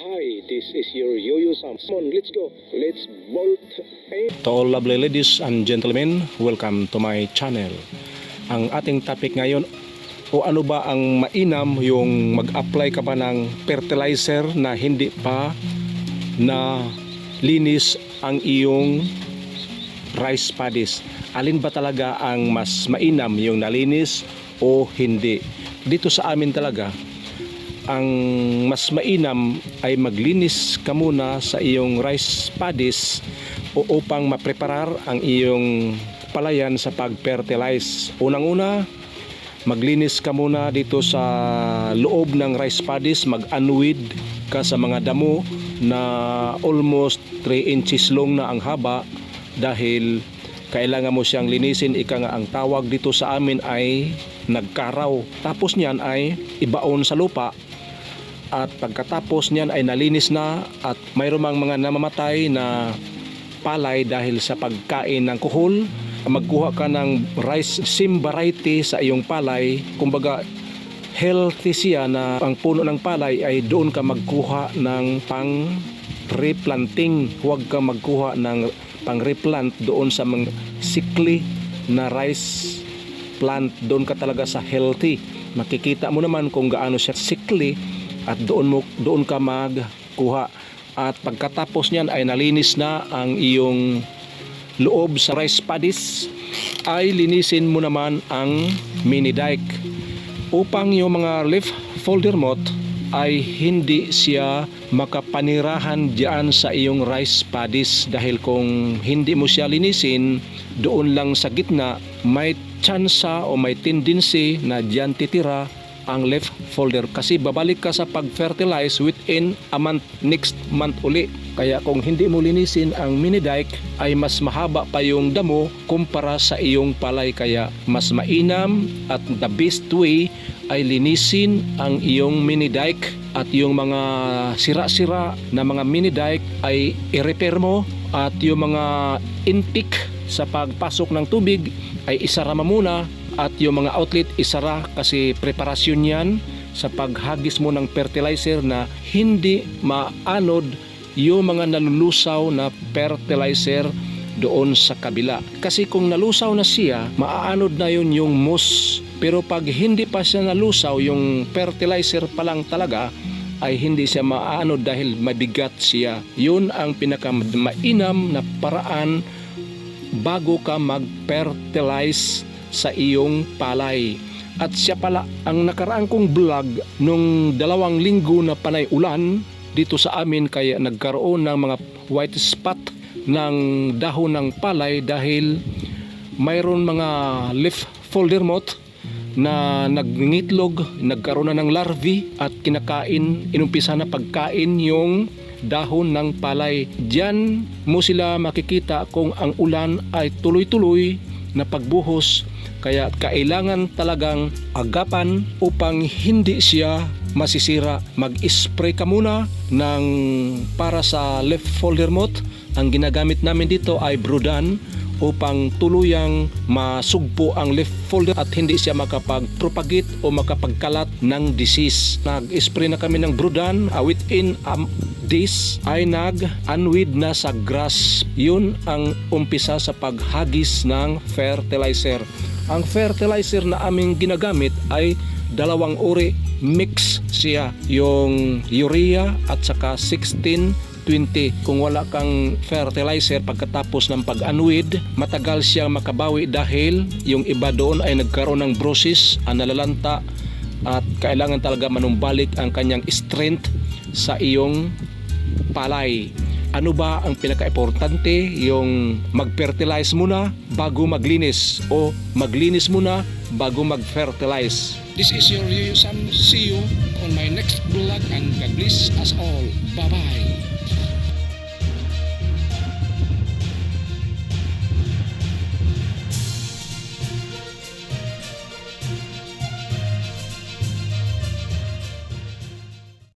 Hi, this is your Yo-Yo Sam. Come on, let's go. Let's bolt. To all lovely ladies and gentlemen, welcome to my channel. Ang ating topic ngayon, o ano ba ang mainam yung mag-apply ka ba ng fertilizer na hindi pa na linis ang iyong rice paddies. Alin ba talaga ang mas mainam, yung nalinis o hindi? Dito sa amin talaga, ang mas mainam ay maglinis ka muna sa iyong rice paddies o upang mapreparar ang iyong palayan sa pag-fertilize. Unang-una, maglinis ka muna dito sa loob ng rice paddies, mag-unweed ka sa mga damo na almost 3 inches long na ang haba dahil kailangan mo siyang linisin. Ika nga ang tawag dito sa amin ay nagkaraw. Tapos niyan ay ibaon sa lupa. At pagkatapos niyan ay nalinis na at mayroong mga namamatay na palay dahil sa pagkain ng kuhol. Magkuha ka ng rice sim variety sa iyong palay. Kumbaga healthy siya na ang puno ng palay ay doon ka magkuha ng pang replanting. Huwag ka magkuha ng pang replant doon sa mga sickly na rice plant. Doon ka talaga sa healthy. Makikita mo naman kung gaano siya sickly at doon ka magkuha. At pagkatapos niyan ay nalinis na ang iyong loob sa rice paddies, ay linisin mo naman ang mini dike upang yung mga leaf folder moth ay hindi siya makapanirahan diyan sa iyong rice paddies. Dahil kung hindi mo siya linisin, doon lang sa gitna may tsansa o may tendency na diyan titira ang leaf folder kasi babalik ka sa pag-fertilize within a month, next month uli. Kaya kung hindi mo linisin ang mini dike ay mas mahaba pa yung damo kumpara sa iyong palay. Kaya mas mainam at the best way ay linisin ang iyong mini dike at yung mga sira-sira na mga mini dike ay i-repair mo at yung mga intake sa pagpasok ng tubig ay isara mo muna at yung mga outlet isara kasi preparasyon yan sa paghagis mo ng fertilizer na hindi maanod yung mga nalulusaw na fertilizer doon sa kabila. Kasi kung nalusaw na siya, maaanod na yun yung moss. Pero pag hindi pa siya nalusaw, yung fertilizer pa lang talaga, ay hindi siya maaanod dahil mabigat siya. Yun ang pinakamainam na paraan bago ka mag-fertilize sa iyong palay. At siya pala ang nakaraang kong vlog nung 2 linggo na panay ulan dito sa amin, kaya nagkaroon ng mga white spot ng dahon ng palay dahil mayroon mga leaf folder moth na nagngitlog, nagkaroon na ng larvae at kinakain, inumpisa na pagkain yung dahon ng palay. Diyan mo sila makikita kung ang ulan ay tuloy-tuloy na pagbuhos. Kaya kailangan talagang agapan upang hindi siya masisira. Mag-spray ka muna ng para sa leaf folder moth. Ang ginagamit namin dito ay Brudan upang tuluyang masugpo ang leaf folder at hindi siya makapag-propagate o makapagkalat ng disease. Nag-spray na kami ng Brudan, within days ay nag-unweed na sa grass. Yun ang umpisa sa paghagis ng fertilizer. Ang fertilizer na aming ginagamit ay 2 uri, mix siya, yung urea at saka 16-20. Kung wala kang fertilizer pagkatapos ng pag-unweed, matagal siyang makabawi dahil yung iba doon ay nagkaroon ng bruises, nalalanta at kailangan talaga manumbalik ang kanyang strength sa iyong palay. Ano ba ang pinaka-importante? Yung mag-fertilize muna bago maglinis o maglinis muna bago mag-fertilize. This is your Yo-Yo Sam. See you on my next vlog and God bless us all. Bye-bye.